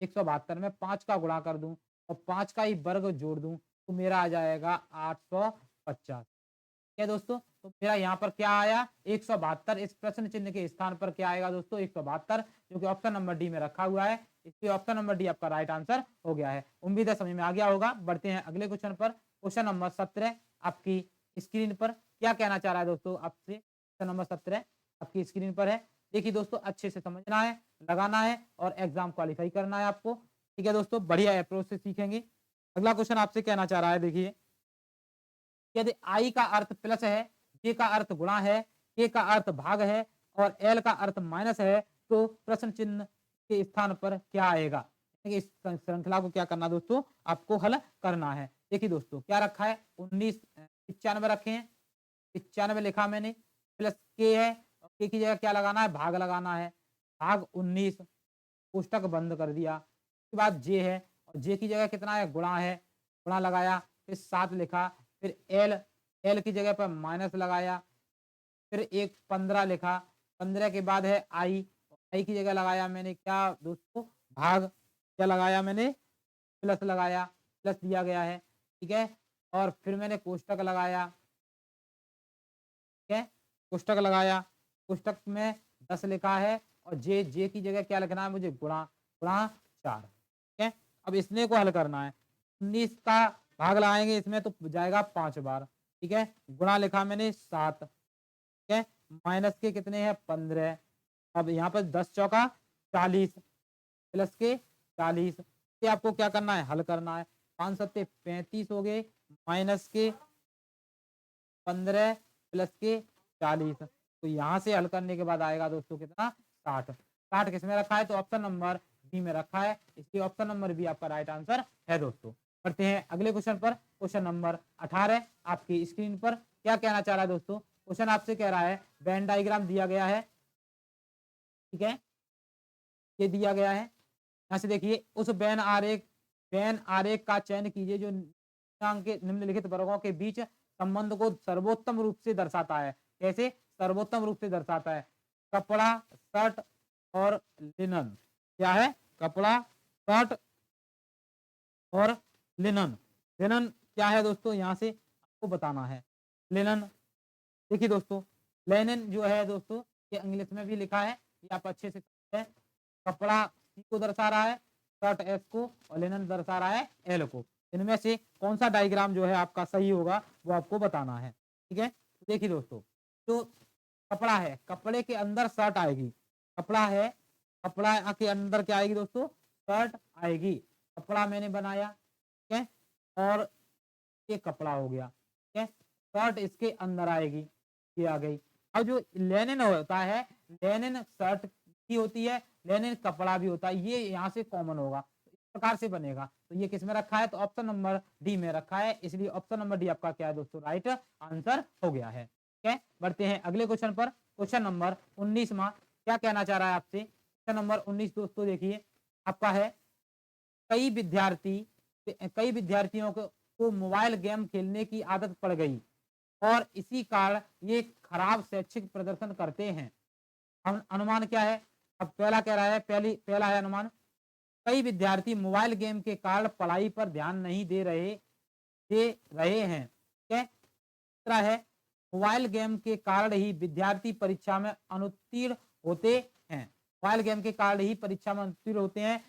Speaker 1: 172 में 5 का गुणा कर दूं और 5 का ही वर्ग जोड़ दूं तो मेरा आ जाएगा 850, क्या दोस्तों। तो मेरा यहाँ पर क्या आया, 172। इस प्रश्न चिन्ह के स्थान पर क्या आएगा दोस्तों, 172, जो कि ऑप्शन नंबर डी में रखा हुआ है। इसलिए ऑप्शन नंबर डी आपका राइट आंसर हो गया है। उम्मीद है समझ में आ गया होगा। बढ़ते हैं अगले क्वेश्चन पर। क्वेश्चन नंबर 17 आपकी स्क्रीन पर क्या कहना चाह रहा है दोस्तों आपसे। क्वेश्चन नंबर 17 आपकी स्क्रीन पर है। देखिए दोस्तों, अच्छे से समझना है, लगाना है और एग्जाम क्वालिफाई करना है आपको, ठीक है दोस्तों। बढ़िया अप्रोच से सीखेंगे। अगला क्वेश्चन आपसे कहना चाह रहा है, देखिए, यदि आई का अर्थ प्लस है, जे का अर्थ गुणा है, के का अर्थ भाग है और एल का अर्थ माइनस है, तो प्रश्न चिन्ह के स्थान पर क्या आएगा? इस श्रृंखला को क्या करना दोस्तों, आपको हल करना है। देखिए दोस्तों, क्या रखा है, 19 95 रखे हैं, 95 लिखा मैंने, प्लस के है, के की जगह क्या लगाना है, भाग लगाना है, भाग 19, पुस्तक बंद कर दिया। उसके बाद जे है, और जे की जगह कितना है, गुणा है, गुणा लगाया, फिर 7 लिखा, फिर एल, एल की जगह पर माइनस लगाया, फिर एक 15 लिखा, 15 के बाद है आई, आई की जगह लगाया मैंने क्या दोस्तों, भाग, क्या लगाया मैंने, प्लस लगाया, प्लस दिया गया है, ठीक है, और फिर मैंने कोष्टक लगाया, ठीक है, कोष्टक लगाया, कोष्टक में 10 लिखा है, और जे की जगह क्या लिखना है मुझे, गुणा, गुणा 4, ठीक है। अब इसने को हल करना है, 19 का भाग लगाएंगे इसमें तो जाएगा 5 बार, ठीक है, गुणा लिखा मैंने 7, ठीक है, माइनस के कितने हैं, 15, अब यहाँ पर 10 चौका 40, प्लस के 40, ये आपको क्या करना है, हल करना है, 5 सत्ते 35 हो गए, माइनस के 15 प्लस के 40, तो यहाँ से हल करने के बाद आएगा दोस्तों कितना, 60, 60 किस में रखा है, तो ऑप्शन नंबर डी में रखा है, इसलिए ऑप्शन नंबर बी आपका राइट आंसर है दोस्तों। बढ़ते हैं अगले क्वेश्चन पर, क्वेश्चन नंबर 18 आपकी स्क्रीन पर क्या कहना चाह रहा है दोस्तों, क्वेश्चन आपसे कह रहा है वेन डायग्राम दिया गया है, ठीक है, ये दिया गया है, यहाँ से देखिए, उस वेन आरेख का चयन कीजिए जो के निम्नलिखित वर्गों के बीच संबंध को सर्वोत्तम रूप से दर्शाता है। कैसे सर्वोत्तम रूप से दर्शाता है, कपड़ा, शर्ट और लिनन, क्या है, कपड़ा, शर्ट और लिनन, लिनन क्या है दोस्तों, यहाँ से आपको बताना है, लिनन, देखिए दोस्तों, लेनिन जो है दोस्तों, ये इंग्लिश में भी लिखा है, ये आप अच्छे से है, कपड़ा सी को दर्शा रहा है, शर्ट एस को, और लिनन दर्शा रहा है एल को, इनमें से कौन सा डायग्राम जो है आपका सही होगा वो आपको बताना है, ठीक है। देखिए दोस्तों, जो कपड़ा है, कपड़े के अंदर शर्ट आएगी, कपड़ा है, कपड़ा के अंदर क्या आएगी दोस्तों, शर्ट आएगी, कपड़ा मैंने बनाया, ठीक है, और ये कपड़ा हो गया, ठीक है, शर्ट इसके अंदर आएगी, ये आ गई। अब जो लेनिन होता है, लेनिन शर्ट भी होती है, लेनिन कपड़ा भी होता है, ये यहाँ से कॉमन होगा, तो इस प्रकार से बनेगा, तो ये किस में रखा है, तो ऑप्शन नंबर डी में रखा है, इसलिए ऑप्शन नंबर डी आपका क्या है दोस्तों, राइट आंसर हो गया है, ठीक है। बढ़ते हैं अगले क्वेश्चन पर, क्वेश्चन नंबर 19वां क्या कहना चाह रहा है आपसे, क्वेश्चन नंबर 19 दोस्तों देखिए आपका है, कई विद्यार्थी कई विद्यार्थियों को मोबाइल गेम खेलने की आदत पड़ गई और इसी कारण ये खराब शैक्षिक प्रदर्शन करते हैं। अनुमान क्या है, अब पहला कह रहा है, पहला है अनुमान, कई विद्यार्थी मोबाइल गेम के कारण पढ़ाई पर ध्यान नहीं दे रहे हैं, ठीक है। दूसरा है, मोबाइल गेम के कारण ही विद्यार्थी परीक्षा में अनुत्तीर्ण होते हैं, मोबाइल गेम के कारण ही परीक्षा में अनुत्तीर्ण होते हैं,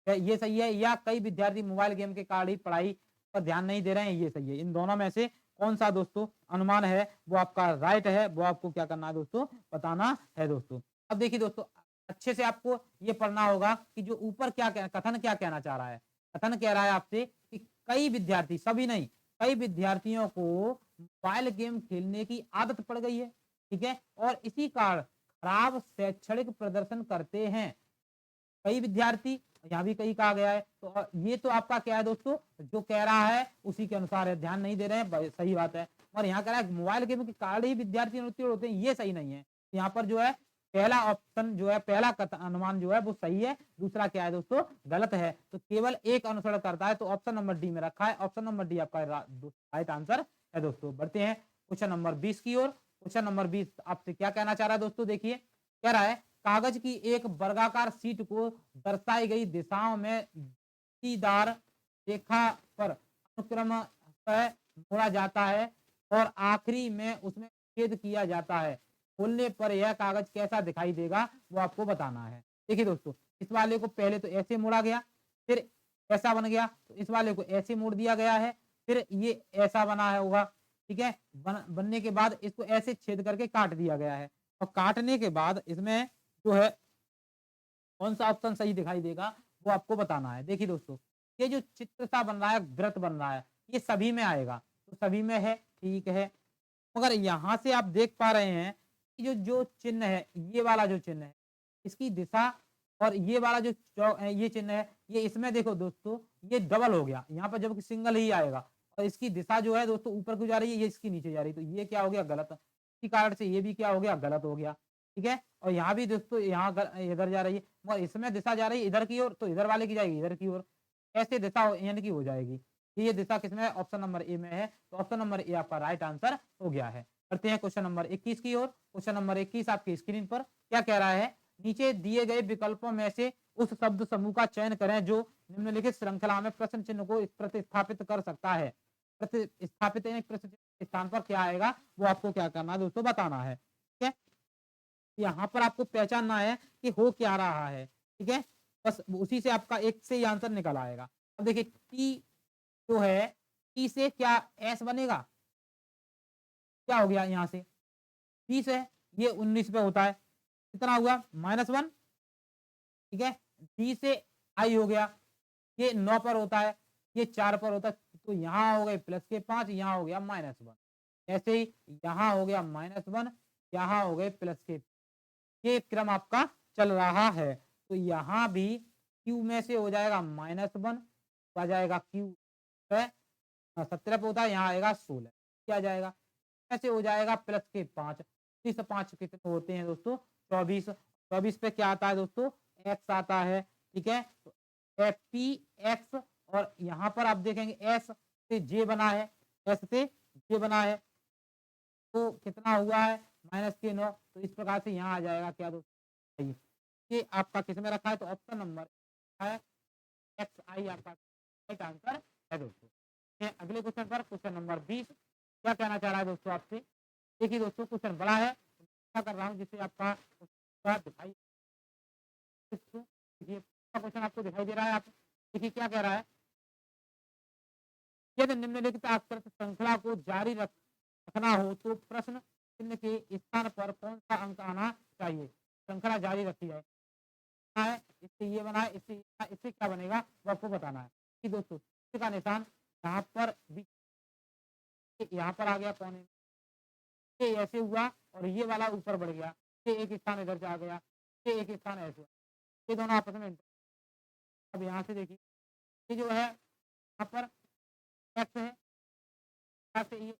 Speaker 1: ये सही है, या कई विद्यार्थी मोबाइल गेम के कारण ही पढ़ाई पर ध्यान नहीं दे रहे हैं, ये सही है। इन दोनों में से कौन सा दोस्तों अनुमान है वो आपका राइट है, वो आपको क्या करना है दोस्तों, बताना है दोस्तों। अब देखिए दोस्तों, अच्छे से आपको ये पढ़ना होगा कि जो ऊपर कथन क्या कहना चाह रहा है, कथन कह रहा है आपसे कि कई विद्यार्थी, सभी नहीं, कई विद्यार्थियों को मोबाइल गेम खेलने की आदत पड़ गई है, ठीक है, और इसी कारण खराब शैक्षणिक प्रदर्शन करते हैं, कई विद्यार्थी, यहाँ भी कई कहा गया है, तो ये तो आपका क्या है दोस्तों, जो कह रहा है उसी के अनुसार है, ध्यान नहीं दे रहे हैं, सही बात है। और यहाँ कह रहा है मोबाइल गेम के कारण ही विद्यार्थी अनुत्तीर्ण होते हैं, ये सही नहीं है, यहाँ पर जो है पहला ऑप्शन जो है, पहला अनुमान जो है वो सही है, दूसरा क्या है दोस्तों, गलत है, तो केवल एक अनुसरण करता है, तो ऑप्शन नंबर डी में रखा है, ऑप्शन नंबर डी आपका राइट आंसर है दोस्तों। बढ़ते हैं क्वेश्चन नंबर 20 की ओर, क्वेश्चन नंबर 20 आपसे क्या कहना चाह रहा है दोस्तों, देखिए कह रहा है, कागज की एक वर्गाकार शीट को दर्शाई गई दिशाओं में सीधार रेखा पर अनुक्रम मोड़ा जाता है और आखिरी में उसमें छेद किया जाता है, खोलने पर यह कागज कैसा दिखाई देगा वो आपको बताना है। देखिए दोस्तों, इस वाले को पहले तो ऐसे मोड़ा गया, फिर ऐसा बन गया, तो इस वाले को ऐसे मोड़ दिया गया है, फिर ये ऐसा बना है होगा, ठीक है, बनने के बाद इसको ऐसे छेद करके काट दिया गया है, और काटने के बाद इसमें जो है कौन सा ऑप्शन सही दिखाई देगा वो आपको बताना है। देखिए दोस्तों, ये जो चित्र सा बन रहा है, वृत्त बन रहा है, ये सभी में आएगा, तो सभी में है, ठीक है। मगर यहाँ से आप देख पा रहे हैं कि जो जो चिन्ह है, ये वाला जो चिन्ह है, इसकी दिशा और ये वाला जो ये चिन्ह है, ये इसमें देखो दोस्तों, ये डबल हो गया। यहाँ पर जबकि सिंगल ही आएगा और इसकी दिशा जो है दोस्तों ऊपर को जा रही है, ये इसकी नीचे जा रही है, तो ये क्या हो गया गलत। इसी कारण से ये भी क्या हो गया गलत हो गया, ठीक है। और यहाँ भी दोस्तों यहाँ इधर जा रही है, मगर इसमें दिशा जा रही है इधर की ओर, तो इधर वाले की जाएगी इधर की ओर, ऐसे दिशा यानी कि हो जाएगी। ये दिशा किसमें है, ऑप्शन नंबर ए में है, तो ऑप्शन नंबर ए आपका राइट आंसर हो गया है। करते हैं क्वेश्चन नंबर 21 की ओर। क्वेश्चन नंबर 21 आपकी स्क्रीन पर क्या कह रहा है, नीचे दिए गए विकल्पों में से उस शब्द समूह का चयन करें जो निम्नलिखित श्रृंखला में प्रश्न चिन्ह को प्रतिस्थापित कर सकता है। प्रतिस्थापित प्रश्न चिन्ह स्थान पर क्या आएगा, वो आपको क्या करना है दोस्तों, बताना है, ठीक है। यहाँ पर आपको पहचानना है कि हो क्या रहा है, ठीक है। बस उसी से आपका एक से ही आंसर निकल आएगा। अब देखिए टी जो है, टी से क्या एस बनेगा, क्या हो गया यहाँ से 20 है, ये 19 पे होता है, कितना हुआ -1, ठीक है। डी से आई हो गया, ये 9 पर होता है, ये 4 पर होता है, तो यहाँ हो गए प्लस के 5, यहाँ हो गया -1। ऐसे ही यहाँ हो गया -1, यहाँ हो गए प्लस के, ये क्रम आपका चल रहा है। तो यहाँ भी Q में से हो जाएगा -1, आ जाएगा Q है 17 पे होता है, यहाँ आएगा 16, क्या जाएगा ऐसे हो जाएगा प्लस के 5, 5 कितने होते हैं दोस्तों 24, 24 पे क्या आता है दोस्तों x आता है, ठीक है। तो पी एक्स, और यहाँ पर आप देखेंगे s से j बना है, s से j बना है, तो कितना हुआ है -9। तो इस प्रकार से यहाँ आ जाएगा क्या दोस्तों, ये आपका किस में रखा है, तो ऑप्शन नंबर है एक्स आई आपका राइट आंसर है दोस्तों। अगले क्वेश्चन पर, क्वेश्चन नंबर 20 क्या कहना चाह रहा है दोस्तों आपसे। देखिए दोस्तों क्वेश्चन बड़ा है, क्या कर रहा हूँ जिससे आपका दिखाई, देखिए क्वेश्चन आपको दिखाई दे रहा है। आप देखिए क्या कह रहा है, यदि निम्नलिखित आकृति श्रृंखला को जारी रखना हो तो प्रश्न चिन्ह के स्थान पर कौन सा अंक आना चाहिए। श्रृंखला जारी रखी है, इससे ये बना है, इससे क्या बनेगा वो आपको बताना है कि दोस्तों का निशान यहाँ पर भी, यहाँ पर आ गया कोने में, ये ऐसे हुआ और ये वाला ऊपर बढ़ गया, ये एक स्थान इधर से आ गया, ये एक स्थान ऐसे, ये दोनों आपस में। अब यहाँ से देखिए ये जो है यहाँ पर एक्स है, यहाँ से ये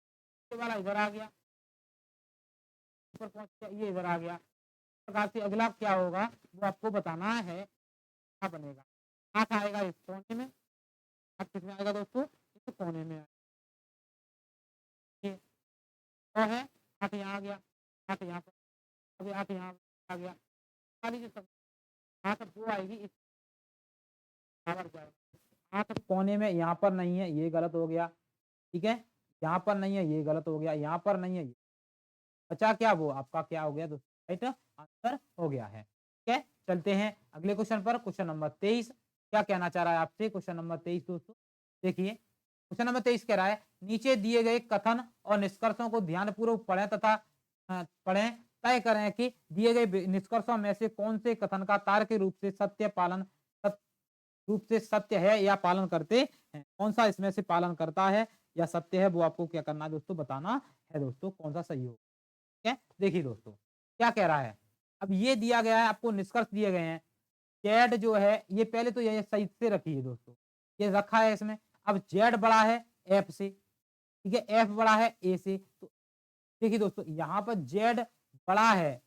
Speaker 1: वाला इधर आ गया, ऊपर पहुंच गया, ये इधर आ गया। इस प्रकार से अगला क्या होगा वो आपको बताना है, क्या बनेगा, आठ आएगा इस कोने में, आठ किसमें आएगा दोस्तों, इस कोने में ये तो है, आठ यहाँ आ गया, आठ यहाँ पर, अभी आठ यहाँ आ गया, खाली जो सब यहाँ तक वो आएगी इस यहाँ तक कोने में, यहाँ पर नहीं है, ये गलत हो गया, ठीक है। यहाँ पर नहीं है, ये गलत हो गया, यहाँ पर नहीं है, ये बचा क्या, वो आपका क्या हो गया दोस्तों राइट आंसर हो गया है, ठीक है। चलते हैं अगले क्वेश्चन पर, क्वेश्चन नंबर 23 क्या कहना चाह रहा है आपसे। क्वेश्चन नंबर 23 दोस्तों देखिए, क्वेश्चन नंबर 23 कह रहा है नीचे दिए गए कथन और निष्कर्षों को ध्यानपूर्वक पढ़ें तथा पढ़ें, तय करें कि दिए गए निष्कर्षों में से कौन से कथन का तार्किक रूप से सत्य है या पालन करते हैं, कौन सा इसमें से पालन करता है या सत्य है, वो आपको क्या करना है दोस्तों बताना है दोस्तों, कौन सा सही हो, ठीक है। देखिए दोस्तों क्या कह रहा है, अब ये दिया गया है आपको, निष्कर्ष दिए गए हैं, जेड जो है ये पहले तो ये सही से रखिए दोस्तों, ये रखा है इसमें। अब जेड बड़ा है एफ से, ठीक है, एफ बड़ा है ए से, तो देखिए दोस्तों यहाँ पर जेड बड़ा है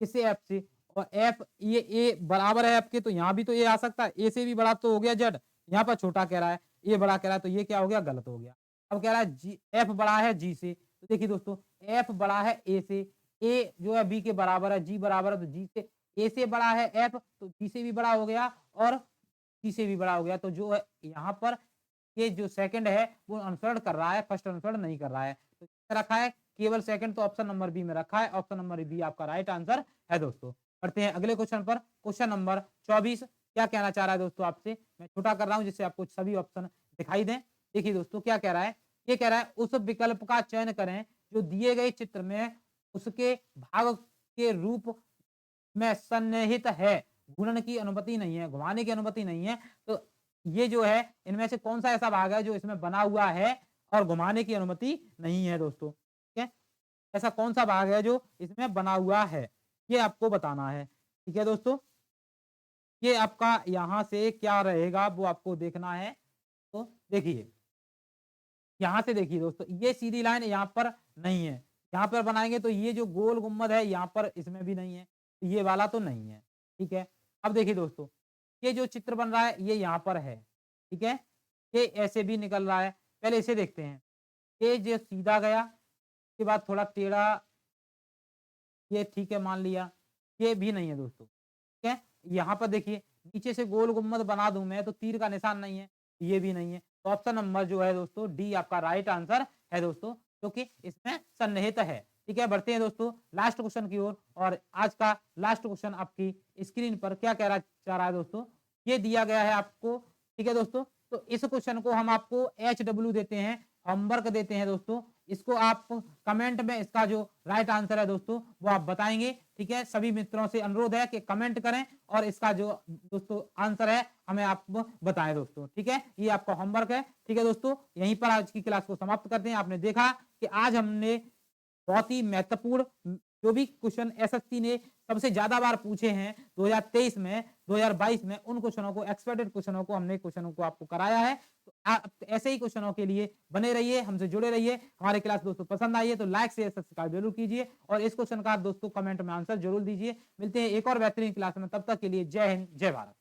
Speaker 1: किससे, एफ से, और एफ ये ए बराबर है एफ के, तो यहाँ भी तो ए आ सकता है, ए से भी बड़ा तो हो गया जेड, यहाँ पर छोटा कह रहा है, ए बड़ा कह रहा है, तो ये क्या हो गया गलत हो गया। अब कह रहा है जी एफ बड़ा है जी से, तो देखिए दोस्तों एफ बड़ा है ए से, ए जो है बी के बराबर है, जी बराबर है, तो जी से ए से बड़ा है एफ, तो जी से भी बड़ा हो गया और सी से भी बड़ा हो गया, तो जो है यहाँ पर ये जो सेकंड है वो अनुसरण कर रहा है, फर्स्ट अनुसरण नहीं कर रहा है, तो रखा है केवल सेकंड, तो ऑप्शन नंबर बी में रखा है, ऑप्शन नंबर बी आपका राइट आंसर है दोस्तों। बढ़ते हैं अगले क्वेश्चन पर, क्वेश्चन नंबर 24 क्या कहना चाह रहा है दोस्तों आपसे, मैं छोटा कर रहा हूं जिससे आपको सभी ऑप्शन दिखाई दें। देखिए दोस्तों क्या कह रहा है, ये कह रहा है उस विकल्प का चयन करें जो दिए गए चित्र में उसके भाग के रूप में सन्निहित है, घूर्णन की अनुमति नहीं है, घुमाने की अनुमति नहीं है, तो ये जो है इनमें से कौन सा ऐसा भाग है जो इसमें बना हुआ है और घुमाने की अनुमति नहीं है दोस्तों, ठीक है? ऐसा कौन सा भाग है जो इसमें बना हुआ है, ये आपको बताना है, ठीक है दोस्तों? ये आपका यहाँ से क्या रहेगा वो आपको देखना है, तो देखिए, यहाँ से देखिए दोस्तों, ये सीधी लाइन यहाँ पर नहीं है, यहाँ पर बनाएँगे तो ये जो गोल गुम्बद है यहाँ पर इसमें भी नहीं है, तो ये वाला तो नहीं है, ठीक है? अब देखिए दोस्तों, ये जो चित्र बन रहा है ये यहाँ पर है, ठीक है? ये ऐसे भी निकल रहा है, पहले इसे देखते हैं, ये जो सीधा गया, उसके बाद थोड़ा टेढ़ा, ये ठीक है मान लिया, ये भी नहीं है दोस्तों, ठीक है? यहाँ पर देखिए, नीचे से गोल गुम्बद बना दूँ मैं तो तीर का निशान नहीं है, ये भी नहीं है, तो ऑप्शन नंबर जो है दोस्तों डी आपका राइट आंसर है दोस्तों, क्योंकि इसमें सन्निहित है। ठीक है, बढ़ते हैं दोस्तों लास्ट क्वेश्चन की ओर और आज का लास्ट क्वेश्चन आपकी स्क्रीन पर क्या कह रहा चाह रहा है दोस्तों, ये दिया गया है आपको, ठीक है दोस्तों, तो इस क्वेश्चन को हम आपको HW देते हैं, होमवर्क देते हैं दोस्तों, इसको आप कमेंट में इसका जो राइट आंसर है दोस्तों वो आप बताएंगे, ठीक है? सभी मित्रों से अनुरोध है कि कमेंट करें और इसका जो दोस्तों आंसर है हमें आप बताएं दोस्तों, ठीक है? ये आपका होमवर्क है, ठीक है दोस्तों? यहीं पर आज की क्लास को समाप्त करते हैं। आपने देखा कि आज हमने बहुत ही महत्वपूर्ण जो भी क्वेश्चन एसएससी ने सबसे ज्यादा बार पूछे हैं 2023 में, 2022 में, उन क्वेश्चनों को, एक्सपेक्टेड क्वेश्चनों को हमने क्वेश्चनों को आपको कराया है। तो आप ऐसे ही क्वेश्चनों के लिए बने रहिए, हमसे जुड़े रहिए। हमारी क्लास दोस्तों पसंद आई है तो लाइक शेयर सब्सक्राइब जरूर कीजिए और इस क्वेश्चन का आप दोस्तों कमेंट में आंसर जरूर दीजिए। मिलते हैं एक और बेहतरीन क्लास में, तब तक के लिए जय हिंद, जय भारत।